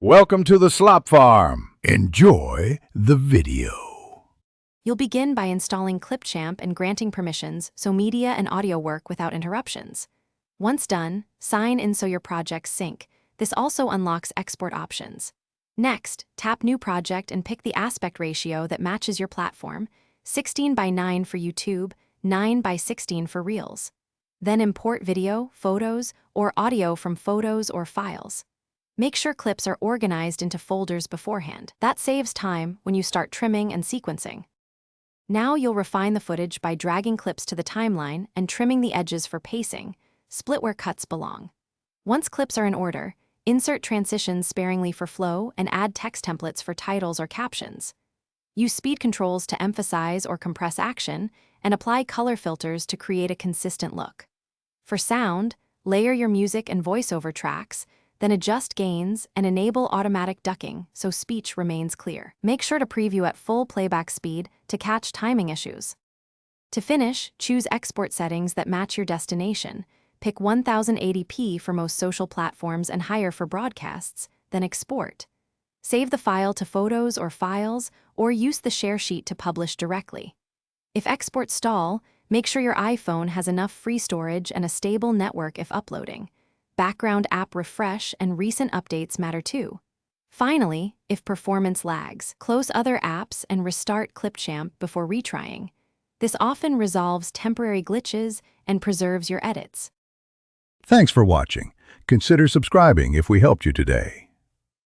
Welcome to the Slop Farm. Enjoy the video. You'll begin by installing Clipchamp and granting permissions so media and audio work without interruptions. Once done, sign in so your projects sync. This also unlocks export options. Next, tap New Project and pick the aspect ratio that matches your platform, 16:9 for YouTube, 9:16 for Reels. Then import video, photos, or audio from Photos or Files. Make sure clips are organized into folders beforehand. That saves time when you start trimming and sequencing. Now you'll refine the footage by dragging clips to the timeline and trimming the edges for pacing, split where cuts belong. Once clips are in order, insert transitions sparingly for flow and add text templates for titles or captions. Use speed controls to emphasize or compress action, and apply color filters to create a consistent look. For sound, layer your music and voiceover tracks, then adjust gains and enable automatic ducking so speech remains clear. Make sure to preview at full playback speed to catch timing issues. To finish, choose export settings that match your destination. Pick 1080p for most social platforms and higher for broadcasts, then export. Save the file to Photos or Files, or use the share sheet to publish directly. If exports stall, make sure your iPhone has enough free storage and a stable network if uploading. Background app refresh and recent updates matter too. Finally, if performance lags, close other apps and restart Clipchamp before retrying. This often resolves temporary glitches and preserves your edits. Thanks for watching. Consider subscribing if we helped you today.